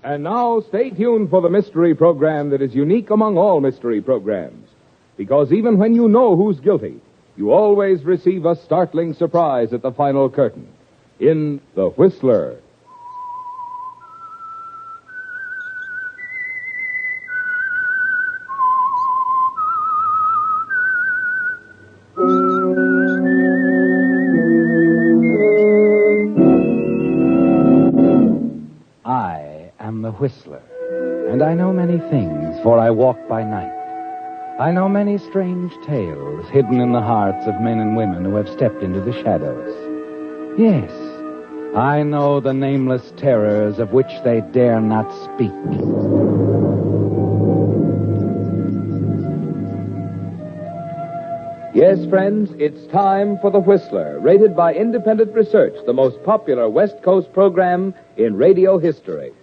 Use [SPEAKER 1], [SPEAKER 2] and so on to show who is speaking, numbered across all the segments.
[SPEAKER 1] And now, stay tuned for the mystery program that is unique among all mystery programs. Because even when you know who's guilty, you always receive a startling surprise at the final curtain. In The Whistler.
[SPEAKER 2] I am the Whistler, and I know many things, for I walk by night. I know many strange tales hidden in the hearts of men and women who have stepped into the shadows. Yes, I know the nameless terrors of which they dare not speak.
[SPEAKER 1] Yes, friends, it's time for The Whistler, rated by independent research, the most popular West Coast program in radio history.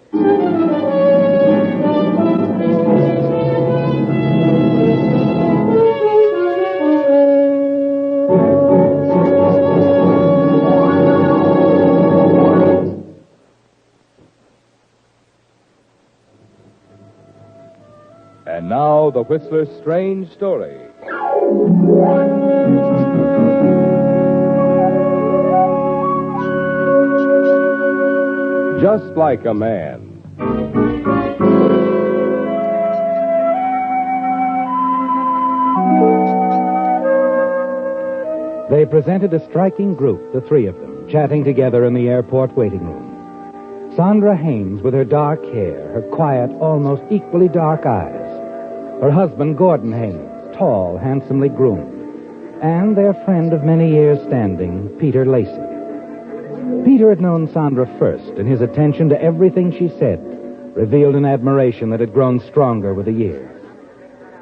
[SPEAKER 1] And now, The Whistler's strange story. Just like a man.
[SPEAKER 2] They presented a striking group, the three of them, chatting together in the airport waiting room. Sandra Haines with her dark hair, her quiet, almost equally dark eyes. Her husband, Gordon Haines, tall, handsomely groomed. And their friend of many years' standing, Peter Lacey. Peter had known Sandra first, and his attention to everything she said revealed an admiration that had grown stronger with the years.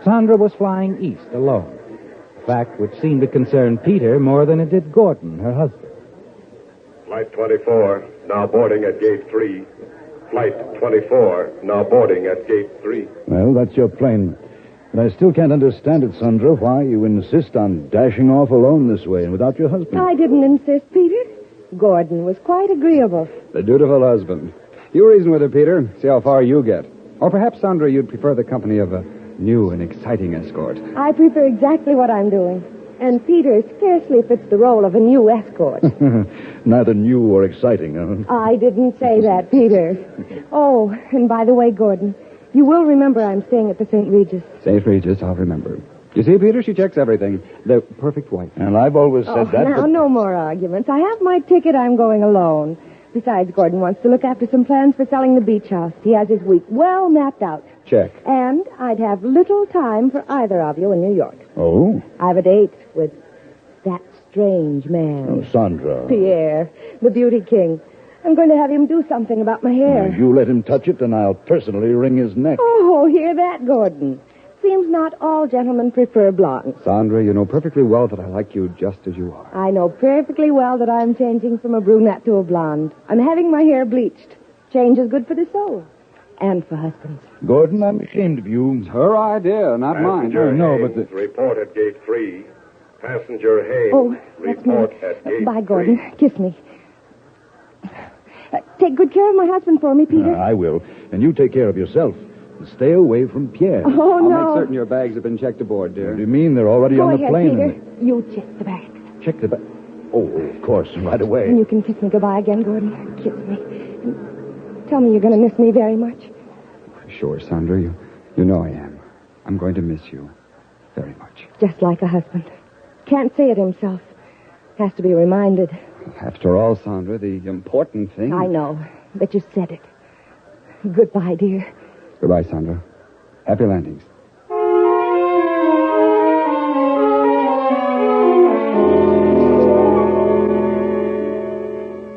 [SPEAKER 2] Sandra was flying east alone, a fact which seemed to concern Peter more than it did Gordon, her husband.
[SPEAKER 3] Flight 24, now boarding at gate 3. Flight 24, now boarding at gate 3.
[SPEAKER 4] Well, that's your plane. But I still can't understand it, Sandra, why you insist on dashing off alone this way and without your husband.
[SPEAKER 5] I didn't insist, Peter. Gordon was quite agreeable.
[SPEAKER 6] The dutiful husband. You reason with her, Peter. See how far you get. Or perhaps, Sandra, you'd prefer the company of a new and exciting escort.
[SPEAKER 5] I prefer exactly what I'm doing. And Peter scarcely fits the role of a new escort.
[SPEAKER 4] Neither new or exciting, huh?
[SPEAKER 5] I didn't say that, Peter. Oh, and by the way, Gordon, you will remember I'm staying at the St. Regis.
[SPEAKER 6] St. Regis, I'll remember. You see, Peter, she checks everything. The perfect wife.
[SPEAKER 4] And I've always said that.
[SPEAKER 5] Now, no more arguments. I have my ticket. I'm going alone. Besides, Gordon wants to look after some plans for selling the beach house. He has his week well mapped out.
[SPEAKER 6] Check.
[SPEAKER 5] And I'd have little time for either of you in New York.
[SPEAKER 4] Oh?
[SPEAKER 5] I have a date with that strange man.
[SPEAKER 4] Oh, Sandra.
[SPEAKER 5] Pierre, the beauty king. I'm going to have him do something about my hair.
[SPEAKER 4] You let him touch it, and I'll personally wring his neck.
[SPEAKER 5] Oh, hear that, Gordon. Seems not all gentlemen prefer blondes.
[SPEAKER 6] Sandra, you know perfectly well that I like you just as you are.
[SPEAKER 5] I know perfectly well that I'm changing from a brunette to a blonde. I'm having my hair bleached. Change is good for the soul. And for husbands.
[SPEAKER 4] Gordon, I'm ashamed of you.
[SPEAKER 6] It's her idea, not mine.
[SPEAKER 3] Passenger
[SPEAKER 4] no,
[SPEAKER 3] Haynes,
[SPEAKER 4] but
[SPEAKER 3] report at gate 3. Passenger Haynes,
[SPEAKER 5] Oh, that's
[SPEAKER 3] report
[SPEAKER 5] me.
[SPEAKER 3] at gate
[SPEAKER 5] Bye,
[SPEAKER 3] 3.
[SPEAKER 5] Gordon. Kiss me. Take good care of my husband for me, Peter.
[SPEAKER 4] I will. And you take care of yourself. And stay away from Pierre.
[SPEAKER 5] Oh,
[SPEAKER 6] I'll
[SPEAKER 5] no.
[SPEAKER 6] make certain your bags have been checked aboard, dear.
[SPEAKER 4] What do you mean? They're already
[SPEAKER 5] Go
[SPEAKER 4] on the
[SPEAKER 5] ahead,
[SPEAKER 4] plane.
[SPEAKER 5] Peter. You check the bags.
[SPEAKER 4] Check the bag. Oh, of course, right away.
[SPEAKER 5] And you can kiss me goodbye again, Gordon. Kiss me. And tell me you're going to miss me very much.
[SPEAKER 6] Sure, Sandra, you know I am. I'm going to miss you very much.
[SPEAKER 5] Just like a husband. Can't say it himself. Has to be reminded.
[SPEAKER 6] After all, Sandra, the important thing...
[SPEAKER 5] I know, but you said it. Goodbye, dear.
[SPEAKER 6] Goodbye, Sandra. Happy landings.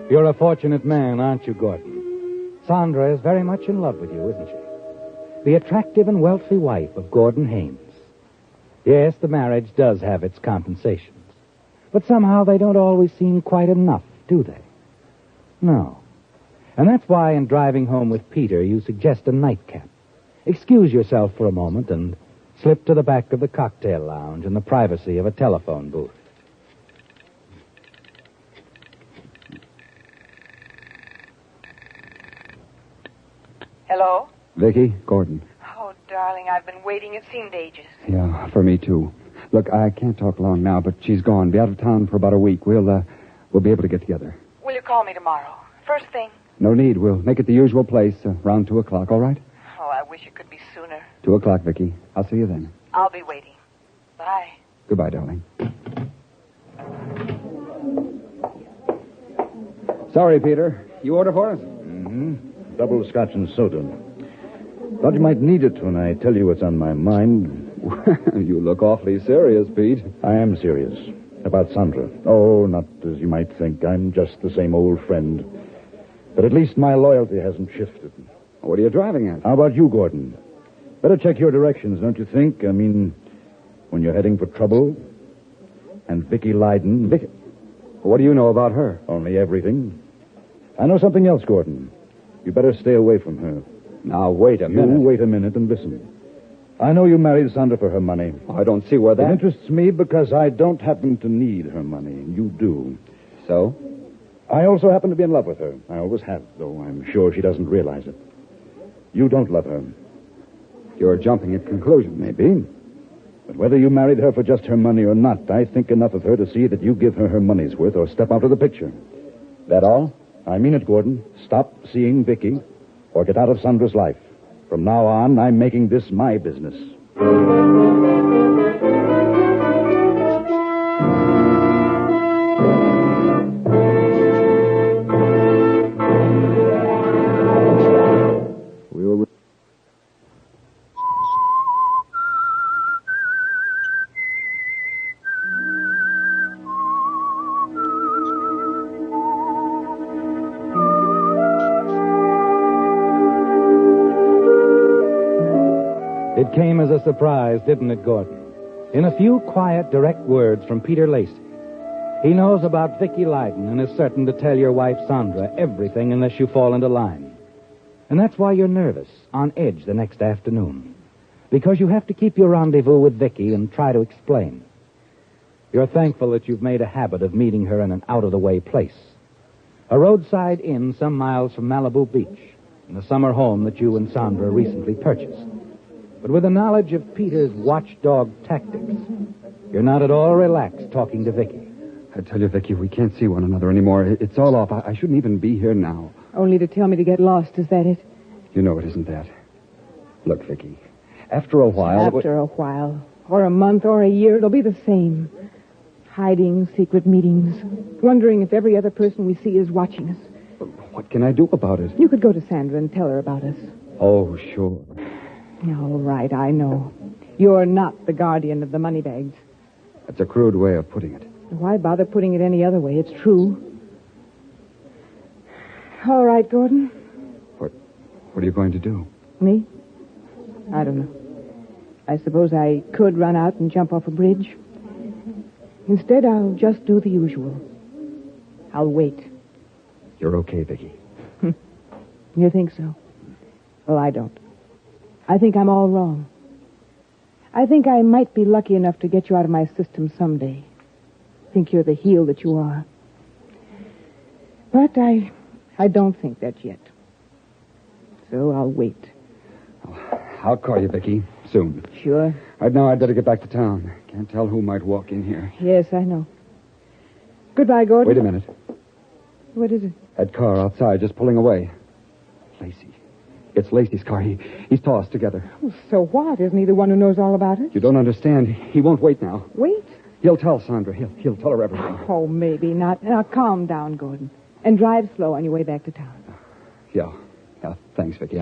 [SPEAKER 2] You're a fortunate man, aren't you, Gordon? Sandra is very much in love with you, isn't she? The attractive and wealthy wife of Gordon Haines. Yes, the marriage does have its compensations. But somehow they don't always seem quite enough, do they? No. And that's why in driving home with Peter, you suggest a nightcap. Excuse yourself for a moment and slip to the back of the cocktail lounge in the privacy of a telephone booth.
[SPEAKER 7] Hello?
[SPEAKER 6] Vicky, Gordon.
[SPEAKER 7] Oh, darling, I've been waiting. It seemed ages.
[SPEAKER 6] Yeah, for me, too. Look, I can't talk long now, but she's gone. Be out of town for about a week. We'll be able to get together.
[SPEAKER 7] Will you call me tomorrow? First thing?
[SPEAKER 6] No need. We'll make it the usual place, around 2 o'clock, all right?
[SPEAKER 7] Oh, I wish it could be sooner.
[SPEAKER 6] 2 o'clock, Vicky. I'll see you then.
[SPEAKER 7] I'll be waiting. Bye.
[SPEAKER 6] Goodbye, darling. Sorry, Peter. You order for us?
[SPEAKER 4] Mm-hmm. Double scotch and soda. Thought you might need it when I tell you what's on my mind.
[SPEAKER 6] You look awfully serious, Pete.
[SPEAKER 4] I am serious. About Sandra. Oh, not as you might think. I'm just the same old friend. But at least my loyalty hasn't shifted.
[SPEAKER 6] What are you driving at?
[SPEAKER 4] How about you, Gordon? Better check your directions, don't you think? I mean, when you're heading for trouble. And Vicky Leiden.
[SPEAKER 6] Vicky? What do you know about her?
[SPEAKER 4] Only everything. I know something else, Gordon. You better stay away from her.
[SPEAKER 6] Now, wait a minute.
[SPEAKER 4] You wait a minute and listen. I know you married Sandra for her money.
[SPEAKER 6] Oh, I don't see where that...
[SPEAKER 4] It interests me because I don't happen to need her money. You do.
[SPEAKER 6] So?
[SPEAKER 4] I also happen to be in love with her. I always have, though I'm sure she doesn't realize it. You don't love her.
[SPEAKER 6] You're jumping at conclusions.
[SPEAKER 4] Maybe. But whether you married her for just her money or not, I think enough of her to see that you give her her money's worth or step out of the picture.
[SPEAKER 6] That all?
[SPEAKER 4] I mean it, Gordon. Stop seeing Vicky or get out of Sandra's life. From now on, I'm making this my business.
[SPEAKER 2] It came as a surprise, didn't it, Gordon? In a few quiet, direct words from Peter Lacey. He knows about Vicky Leiden and is certain to tell your wife, Sandra, everything unless you fall into line. And that's why you're nervous, on edge the next afternoon. Because you have to keep your rendezvous with Vicky and try to explain. You're thankful that you've made a habit of meeting her in an out-of-the-way place. A roadside inn some miles from Malibu Beach, in a summer home that you and Sandra recently purchased. But with the knowledge of Peter's watchdog tactics, you're not at all relaxed talking to Vicky.
[SPEAKER 6] I tell you, Vicky, we can't see one another anymore. It's all off. I shouldn't even be here now.
[SPEAKER 5] Only to tell me to get lost, is that it?
[SPEAKER 6] You know it isn't that. Look, Vicky, after a while...
[SPEAKER 5] After a while, or a month, or a year, it'll be the same. Hiding, secret meetings, wondering if every other person we see is watching us.
[SPEAKER 6] What can I do about it?
[SPEAKER 5] You could go to Sandra and tell her about us.
[SPEAKER 6] Oh, sure.
[SPEAKER 5] All right, I know. You're not the guardian of the money bags.
[SPEAKER 6] That's a crude way of putting it.
[SPEAKER 5] Why bother putting it any other way? It's true. All right, Gordon.
[SPEAKER 6] What are you going to do?
[SPEAKER 5] Me? I don't know. I suppose I could run out and jump off a bridge. Instead, I'll just do the usual. I'll wait.
[SPEAKER 6] You're okay, Vicky.
[SPEAKER 5] You think so? Well, I don't. I think I'm all wrong. I think I might be lucky enough to get you out of my system someday. Think you're the heel that you are. But I don't think that yet. So I'll wait.
[SPEAKER 6] I'll call you, Vicky, soon.
[SPEAKER 5] Sure.
[SPEAKER 6] Right now, I'd better get back to town. Can't tell who might walk in here.
[SPEAKER 5] Yes, I know. Goodbye, Gordon.
[SPEAKER 6] Wait a minute.
[SPEAKER 5] What is it?
[SPEAKER 6] That car outside, just pulling away. Lacey. It's Lacey's car. He's tossed together.
[SPEAKER 5] Oh, so what? Isn't he the one who knows all about it?
[SPEAKER 6] You don't understand. He won't wait now.
[SPEAKER 5] Wait?
[SPEAKER 6] He'll tell Sandra. He'll tell her everything.
[SPEAKER 5] Oh, maybe not. Now, calm down, Gordon. And drive slow on your way back to town.
[SPEAKER 6] Yeah. Thanks, Vicky.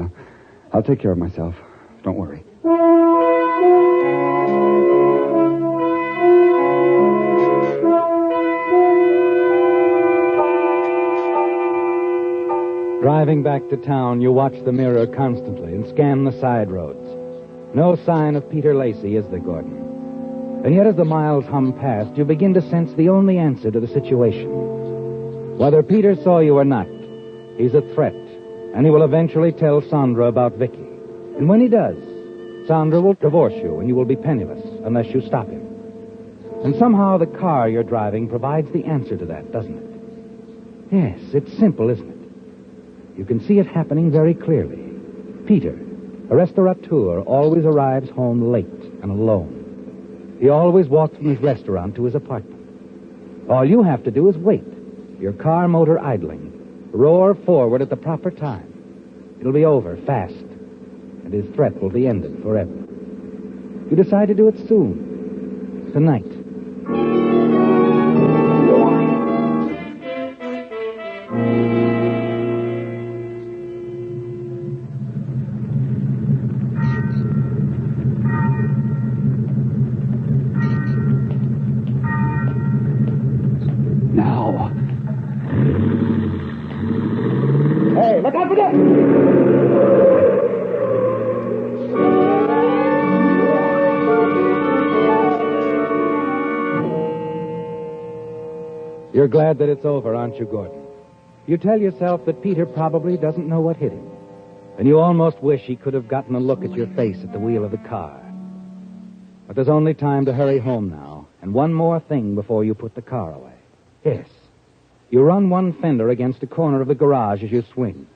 [SPEAKER 6] I'll take care of myself. Don't worry.
[SPEAKER 2] Driving back to town, you watch the mirror constantly and scan the side roads. No sign of Peter Lacey, is there, Gordon? And yet as the miles hum past, you begin to sense the only answer to the situation. Whether Peter saw you or not, he's a threat, and he will eventually tell Sandra about Vicky. And when he does, Sandra will divorce you, and you will be penniless unless you stop him. And somehow the car you're driving provides the answer to that, doesn't it? Yes, it's simple, isn't it? You can see it happening very clearly. Peter, a restaurateur, always arrives home late and alone. He always walks from his restaurant to his apartment. All you have to do is wait, your car motor idling. Roar forward at the proper time. It'll be over fast, and his threat will be ended forever. You decide to do it soon, tonight.
[SPEAKER 6] Now. Hey, look out for this!
[SPEAKER 2] You're glad that it's over, aren't you, Gordon? You tell yourself that Peter probably doesn't know what hit him. And you almost wish he could have gotten a look at your face at the wheel of the car. But there's only time to hurry home now, and one more thing before you put the car away. Yes. You run one fender against a corner of the garage as you swing.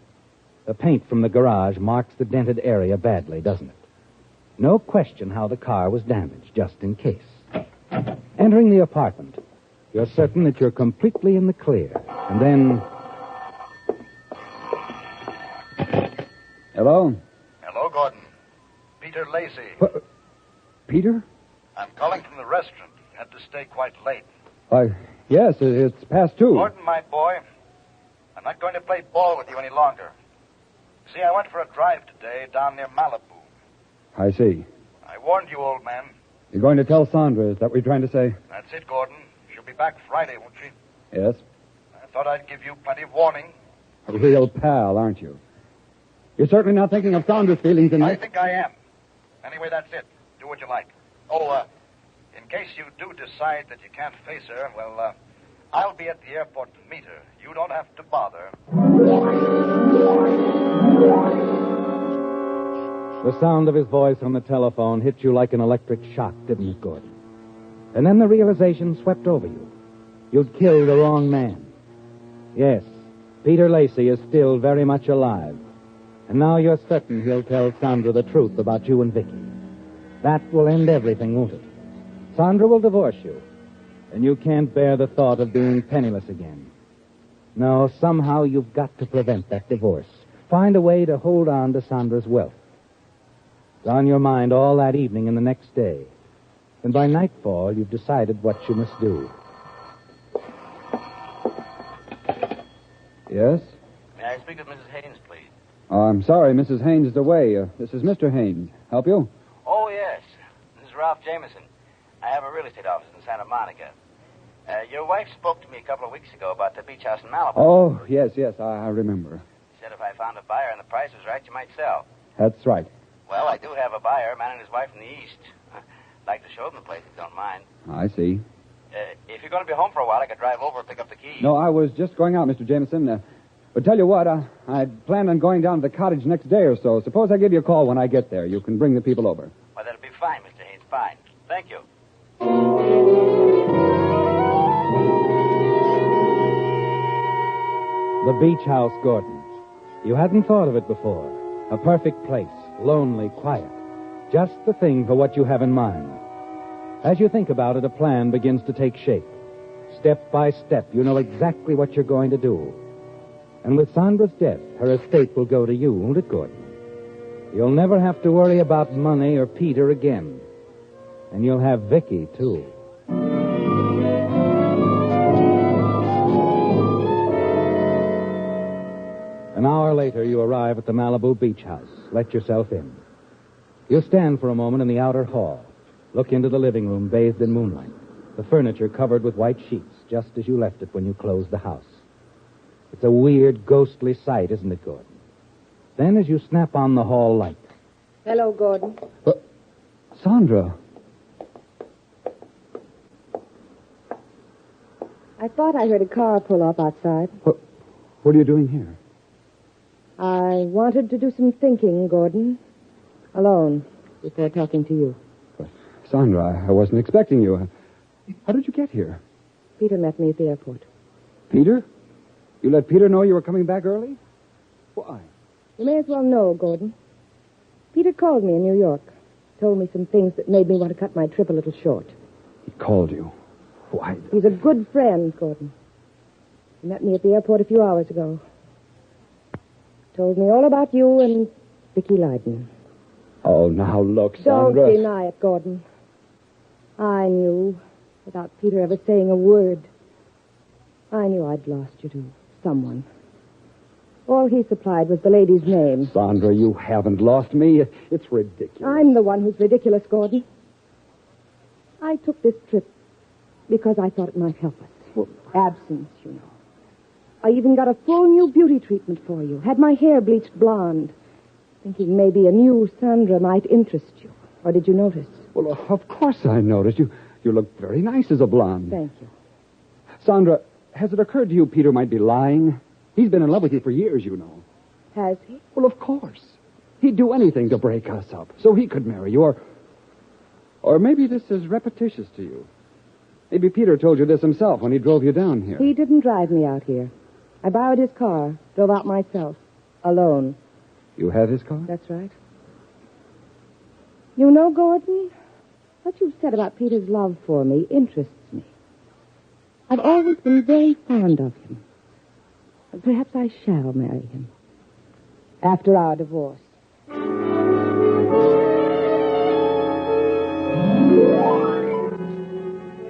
[SPEAKER 2] The paint from the garage marks the dented area badly, doesn't it? No question how the car was damaged, just in case. Entering the apartment, you're certain that you're completely in the clear. And then...
[SPEAKER 4] Hello?
[SPEAKER 8] Hello, Gordon. Peter Lacey.
[SPEAKER 6] Peter?
[SPEAKER 8] I'm calling from the restaurant. You had to stay quite late.
[SPEAKER 6] Yes, it's past 2.
[SPEAKER 8] Gordon, my boy, I'm not going to play ball with you any longer. See, I went for a drive today down near Malibu.
[SPEAKER 6] I see.
[SPEAKER 8] I warned you, old man.
[SPEAKER 6] You're going to tell Sandra, is that what you're trying to say?
[SPEAKER 8] That's it, Gordon. She'll be back Friday, won't she?
[SPEAKER 6] Yes.
[SPEAKER 8] I thought I'd give you plenty of warning.
[SPEAKER 6] A real pal, aren't you? You're certainly not thinking of Sandra's feelings in
[SPEAKER 8] I
[SPEAKER 6] this.
[SPEAKER 8] think I am. Anyway, that's it. Do what you like. Oh, in case you do decide that you can't face her, well, I'll be at the airport to meet her. You don't have to bother.
[SPEAKER 2] The sound of his voice on the telephone hit you like an electric shock, didn't it, Gordon? And then the realization swept over you. You'd killed the wrong man. Yes, Peter Lacey is still very much alive. And now you're certain he'll tell Sandra the truth about you and Vicky. That will end everything, won't it? Sandra will divorce you, and you can't bear the thought of being penniless again. No, somehow you've got to prevent that divorce. Find a way to hold on to Sandra's wealth. It's on your mind all that evening and the next day. And by nightfall, you've decided what you must do.
[SPEAKER 6] Yes?
[SPEAKER 9] May I speak with Mrs. Haynes, please?
[SPEAKER 6] I'm sorry, Mrs. Haynes is away. This is Mr. Haynes. Help you?
[SPEAKER 9] Oh, yes. This is Ralph Jameson. I have a real estate office in Santa Monica. Your wife spoke to me a couple of weeks ago about the beach house in Malibu.
[SPEAKER 6] Oh, yes, I remember.
[SPEAKER 9] She said if I found a buyer and the price was right, you might sell.
[SPEAKER 6] That's right.
[SPEAKER 9] Well, I do have a buyer, a man and his wife from the East. I'd like to show them the place if you don't mind.
[SPEAKER 6] I see.
[SPEAKER 9] If you're going to be home for a while, I could drive over and pick up the keys.
[SPEAKER 6] No, I was just going out, Mr. Jameson. But tell you what, I planned on going down to the cottage next day or so. Suppose I give you a call when I get there. You can bring the people over.
[SPEAKER 9] Well, that'll be fine, Mr. Haynes. Fine. Thank you.
[SPEAKER 2] The beach house, Gordon. You hadn't thought of it before. A perfect place, lonely, quiet. Just the thing for what you have in mind. As you think about it, a plan begins to take shape. Step by step, you know exactly what you're going to do. And with Sandra's death, her estate will go to you, won't it, Gordon? You'll never have to worry about money or Peter again. And you'll have Vicky, too. An hour later, you arrive at the Malibu beach house. Let yourself in. You stand for a moment in the outer hall. Look into the living room bathed in moonlight. The furniture covered with white sheets, just as you left it when you closed the house. It's a weird, ghostly sight, isn't it, Gordon? Then as you snap on the hall light.
[SPEAKER 5] Hello, Gordon.
[SPEAKER 6] Sandra.
[SPEAKER 5] I thought I heard a car pull up outside.
[SPEAKER 6] What are you doing here?
[SPEAKER 5] I wanted to do some thinking, Gordon. Alone, before talking to you.
[SPEAKER 6] But, Sandra, I wasn't expecting you. How did you get here?
[SPEAKER 5] Peter met me at the airport.
[SPEAKER 6] Peter? You let Peter know you were coming back early? Why?
[SPEAKER 5] You may as well know, Gordon. Peter called me in New York. Told me some things that made me want to cut my trip a little short.
[SPEAKER 6] He called you. Why?
[SPEAKER 5] He's a good friend, Gordon. He met me at the airport a few hours ago. Told me all about you and Vicky Leiden.
[SPEAKER 6] Oh, now look, Sandra.
[SPEAKER 5] Don't deny it, Gordon. I knew, without Peter ever saying a word. I knew I'd lost you to someone. All he supplied was the lady's name.
[SPEAKER 6] Sandra, you haven't lost me. It's ridiculous.
[SPEAKER 5] I'm the one who's ridiculous, Gordon. I took this trip because I thought it might help us. Well, absence, you know. I even got a full new beauty treatment for you. Had my hair bleached blonde. Thinking maybe a new Sandra might interest you. Or did you notice?
[SPEAKER 6] Well, of course I noticed. You look very nice as a blonde.
[SPEAKER 5] Thank you.
[SPEAKER 6] Sandra, has it occurred to you Peter might be lying? He's been in love with you for years, you know.
[SPEAKER 5] Has he?
[SPEAKER 6] Well, of course. He'd do anything to break us up so he could marry you. Or maybe this is repetitious to you. Maybe Peter told you this himself when he drove you down here.
[SPEAKER 5] He didn't drive me out here. I borrowed his car, drove out myself, alone.
[SPEAKER 6] You have his car?
[SPEAKER 5] That's right. You know, Gordon, what you've said about Peter's love for me interests me. I've always been very fond of him. Perhaps I shall marry him. After our divorce.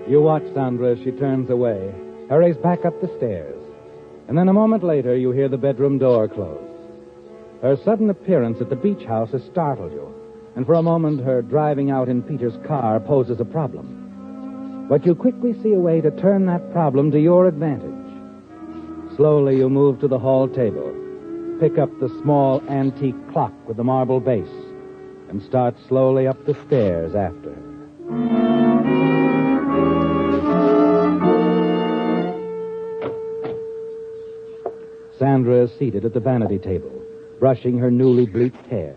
[SPEAKER 2] You watch Sandra as she turns away, hurries back up the stairs, and then a moment later you hear the bedroom door close. Her sudden appearance at the beach house has startled you, and for a moment her driving out in Peter's car poses a problem. But you quickly see a way to turn that problem to your advantage. Slowly you move to the hall table, pick up the small antique clock with the marble base, and start slowly up the stairs after her. Sandra is seated at the vanity table, brushing her newly bleached hair.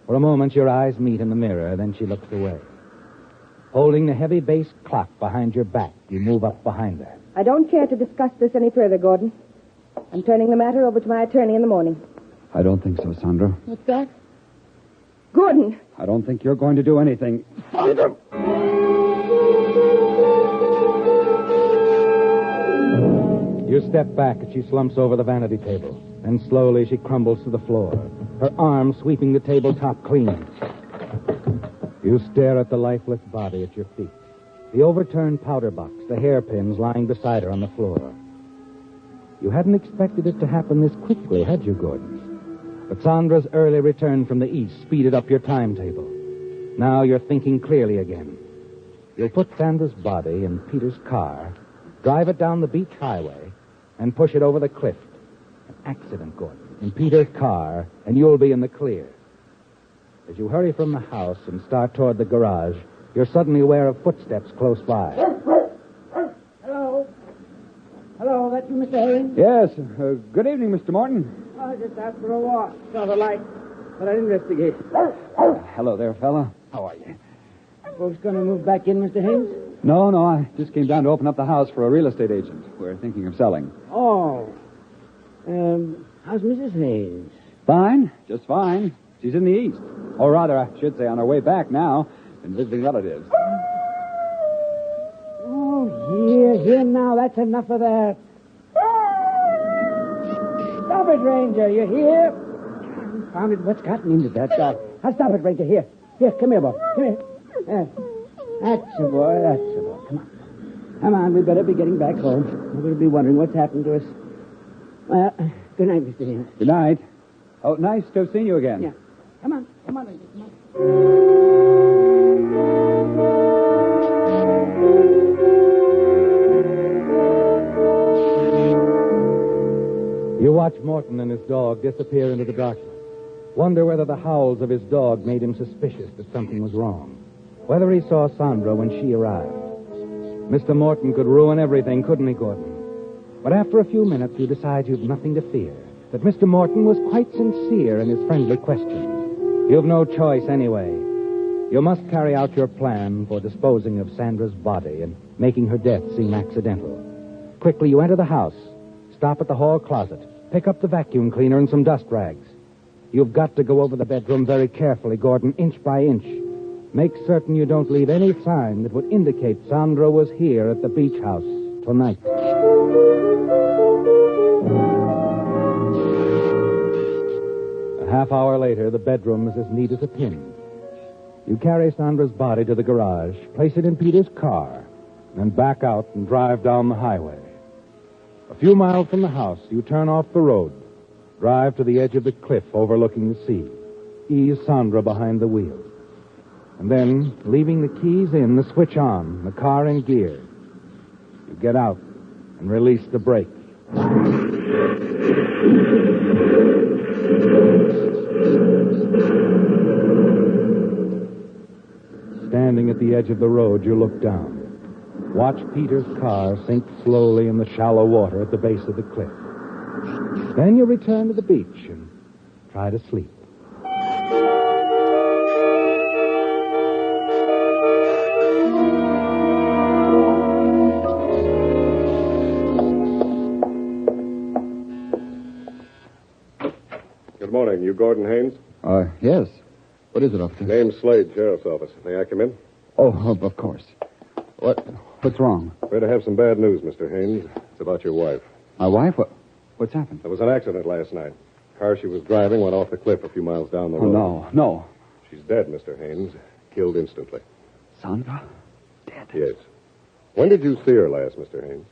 [SPEAKER 2] For a moment, your eyes meet in the mirror, then she looks away. Holding the heavy base clock behind your back, you move up behind her.
[SPEAKER 5] I don't care to discuss this any further, Gordon. I'm turning the matter over to my attorney in the morning.
[SPEAKER 6] I don't think so, Sandra.
[SPEAKER 5] What's that? Gordon!
[SPEAKER 6] I don't think you're going to do anything. Sandra!
[SPEAKER 2] You step back as she slumps over the vanity table. Then slowly she crumbles to the floor, her arm sweeping the tabletop clean. You stare at the lifeless body at your feet. The overturned powder box, the hairpins lying beside her on the floor. You hadn't expected it to happen this quickly, had you, Gordon? But Sandra's early return from the east speeded up your timetable. Now you're thinking clearly again. You'll put Sandra's body in Peter's car, drive it down the beach highway, and push it over the cliff. An accident, Gordon, in Peter's car, and you'll be in the clear. As you hurry from the house and start toward the garage, you're suddenly aware of footsteps close by.
[SPEAKER 10] Hello. Hello, that you, Mr. Haynes?
[SPEAKER 6] Yes. Good evening, Mr. Morton.
[SPEAKER 10] I just out for a walk. Saw the light. But I'd investigate.
[SPEAKER 6] Hello there, fella. How are you?
[SPEAKER 10] Folks going to move back in, Mr. Haynes?
[SPEAKER 6] No, I just came down to open up the house for a real estate agent. We're thinking of selling.
[SPEAKER 10] Oh. How's Mrs. Haynes?
[SPEAKER 6] Fine. Just fine. She's in the east. Or rather, I should say on her way back now. Been visiting relatives.
[SPEAKER 10] Oh, here now. That's enough of that. Stop it, Ranger. You hear? Confounded, what's gotten into that guy? I'll stop it, Ranger. Here, come here, boy. Come here. That's a boy. Come on. Come on, we better be getting back home. We'll be wondering what's happened to us. Well, good night, Mr. Haynes.
[SPEAKER 6] Good night. Oh, nice to have seen you again.
[SPEAKER 10] Yeah. Come on, Ranger. Come on.
[SPEAKER 2] You watch Morton and his dog disappear into the darkness. Wonder whether the howls of his dog made him suspicious that something was wrong. Whether he saw Sandra when she arrived. Mr. Morton could ruin everything, couldn't he, Gordon? But after a few minutes, you decide you've nothing to fear. That Mr. Morton was quite sincere in his friendly question. You've no choice anyway. You must carry out your plan for disposing of Sandra's body and making her death seem accidental. Quickly, you enter the house, stop at the hall closet, pick up the vacuum cleaner and some dust rags. You've got to go over the bedroom very carefully, Gordon, inch by inch. Make certain you don't leave any sign that would indicate Sandra was here at the beach house tonight. A half hour later, the bedroom is as neat as a pin. You carry Sandra's body to the garage, place it in Peter's car, then back out and drive down the highway. A few miles from the house, you turn off the road, drive to the edge of the cliff overlooking the sea, ease Sandra behind the wheel. And then, leaving the keys in, the switch on, the car in gear. You get out and release the brake. Standing at the edge of the road, you look down. Watch Peter's car sink slowly in the shallow water at the base of the cliff. Then you return to the beach and try to sleep.
[SPEAKER 3] Good morning. You Gordon Haynes?
[SPEAKER 6] Yes. What is it, officer?
[SPEAKER 3] Name's Slade, Sheriff's Office. May I come in?
[SPEAKER 6] Oh, of course. What's wrong?
[SPEAKER 3] Afraid I have some bad news, Mr. Haynes. It's about your wife.
[SPEAKER 6] My wife? What's happened?
[SPEAKER 3] There was an accident last night. The car she was driving went off the cliff a few miles down the road.
[SPEAKER 6] Oh, no.
[SPEAKER 3] She's dead, Mr. Haynes. Killed instantly.
[SPEAKER 6] Sandra? Dead?
[SPEAKER 3] Yes. When did you see her last, Mr. Haynes?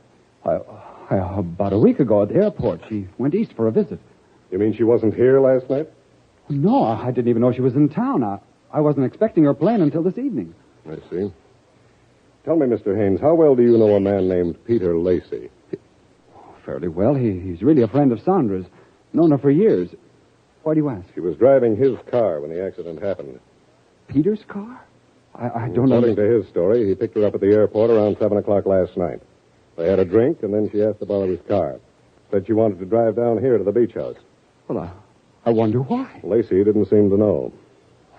[SPEAKER 6] About a week ago at the airport. She went east for a visit.
[SPEAKER 3] You mean she wasn't here last night?
[SPEAKER 6] No, I didn't even know she was in town. I wasn't expecting her plane until this evening.
[SPEAKER 3] I see. Tell me, Mr. Haynes, how well do you know a man named Peter Lacey?
[SPEAKER 6] Fairly well. He's really a friend of Sandra's. Known her for years. Why do you ask?
[SPEAKER 3] She was driving his car when the accident happened.
[SPEAKER 6] Peter's car? I don't know.
[SPEAKER 3] According to his story, he picked her up at the airport around 7 o'clock last night. They had a drink, and then she asked to borrow his car. Said she wanted to drive down here to the beach house.
[SPEAKER 6] Well, I wonder why.
[SPEAKER 3] Lacey didn't seem to know.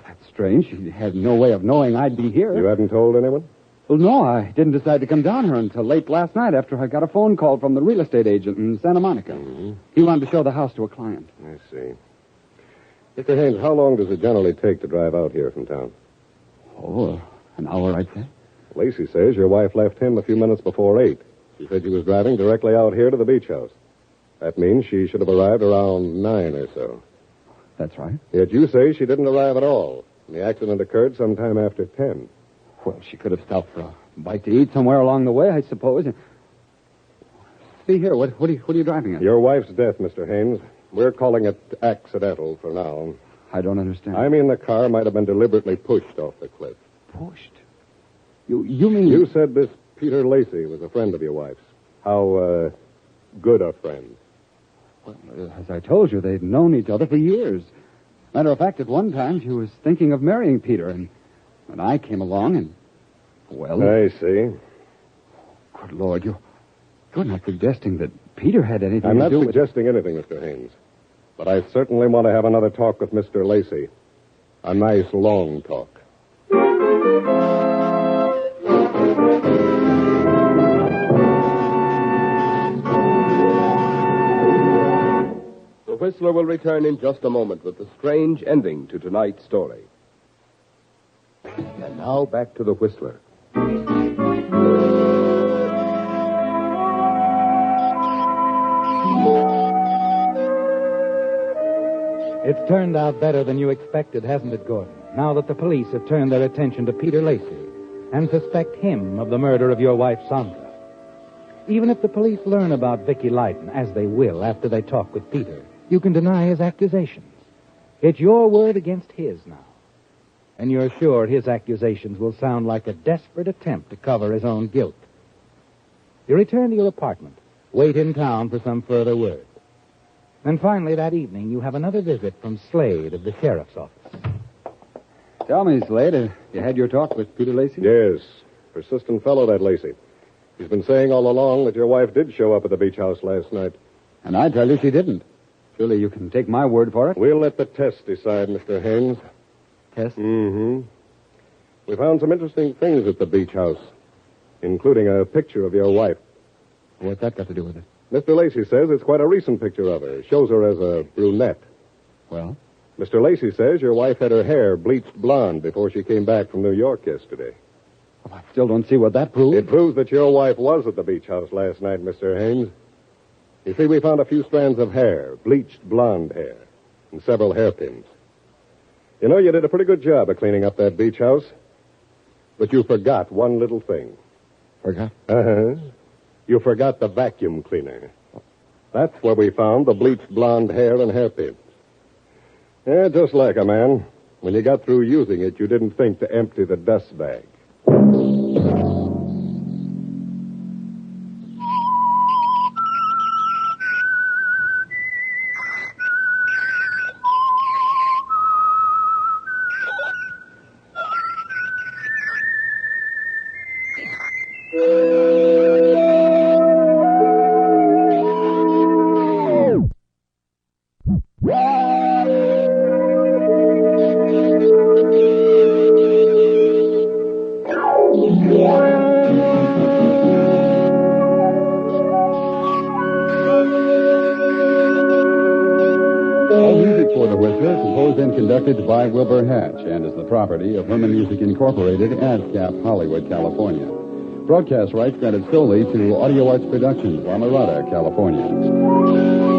[SPEAKER 6] That's strange. She had no way of knowing I'd be here.
[SPEAKER 3] You hadn't told anyone?
[SPEAKER 6] Well, no, I didn't decide to come down here until late last night after I got a phone call from the real estate agent in Santa Monica.
[SPEAKER 3] Mm-hmm.
[SPEAKER 6] He wanted to show the house to a client.
[SPEAKER 3] I see. Mr. Haynes, how long does it generally take to drive out here from town?
[SPEAKER 6] Oh, an hour, I'd say.
[SPEAKER 3] Lacey says your wife left him a few minutes before 8. She said she was driving directly out here to the beach house. That means she should have arrived around 9 or so.
[SPEAKER 6] That's right.
[SPEAKER 3] Yet you say she didn't arrive at all. And the accident occurred sometime after 10.
[SPEAKER 6] Well, she could have stopped for a bite to eat somewhere along the way, I suppose. See here, what are you driving at?
[SPEAKER 3] Your wife's death, Mr. Haynes. We're calling it accidental for now.
[SPEAKER 6] I don't understand.
[SPEAKER 3] I mean the car might have been deliberately pushed off the cliff.
[SPEAKER 6] Pushed? You mean...
[SPEAKER 3] You said this Peter Lacey was a friend of your wife's. How, good a friend?
[SPEAKER 6] Well, as I told you, they'd known each other for years. Matter of fact, at one time, she was thinking of marrying Peter, and I came along and... Well...
[SPEAKER 3] I see.
[SPEAKER 6] Good Lord, you're not suggesting that Peter had anything to do with...
[SPEAKER 3] I'm not suggesting anything, Mr. Haynes. But I certainly want to have another talk with Mr. Lacey. A nice, long talk.
[SPEAKER 11] The Whistler will return in just a moment with the strange ending to tonight's story. And now back to the Whistler.
[SPEAKER 2] It's turned out better than you expected, hasn't it, Gordon? Now that the police have turned their attention to Peter Lacey and suspect him of the murder of your wife, Sandra. Even if the police learn about Vicky Lyden, as they will after they talk with Peter, you can deny his accusations. It's your word against his now. And you're sure his accusations will sound like a desperate attempt to cover his own guilt. You return to your apartment, wait in town for some further word. Then finally, that evening, you have another visit from Slade of the sheriff's office.
[SPEAKER 6] Tell me, Slade, you had your talk with Peter Lacey?
[SPEAKER 3] Yes. Persistent fellow, that Lacey. He's been saying all along that your wife did show up at the beach house last night.
[SPEAKER 6] And I tell you she didn't. Surely you can take my word for it.
[SPEAKER 3] We'll let the test decide, Mr. Haynes.
[SPEAKER 6] Test?
[SPEAKER 3] Mm-hmm. We found some interesting things at the beach house, including a picture of your wife.
[SPEAKER 6] What's that got to do with it?
[SPEAKER 3] Mr. Lacey says it's quite a recent picture of her. It shows her as a brunette.
[SPEAKER 6] Well?
[SPEAKER 3] Mr. Lacey says your wife had her hair bleached blonde before she came back from New York yesterday.
[SPEAKER 6] Well, I still don't see what that proves.
[SPEAKER 3] It proves that your wife was at the beach house last night, Mr. Haynes. You see, we found a few strands of hair, bleached blonde hair, and several hairpins. You know, you did a pretty good job of cleaning up that beach house. But you forgot one little thing.
[SPEAKER 6] Forgot?
[SPEAKER 3] Uh-huh. You forgot the vacuum cleaner. That's where we found the bleached blonde hair and hairpins. Yeah, just like a man. When you got through using it, you didn't think to empty the dust bag.
[SPEAKER 6] Conducted by Wilbur Hatch and is the property of Herman Music Incorporated, ASCAP, Hollywood, California. Broadcast rights granted solely to Audio Arts Productions, La Mirada, California.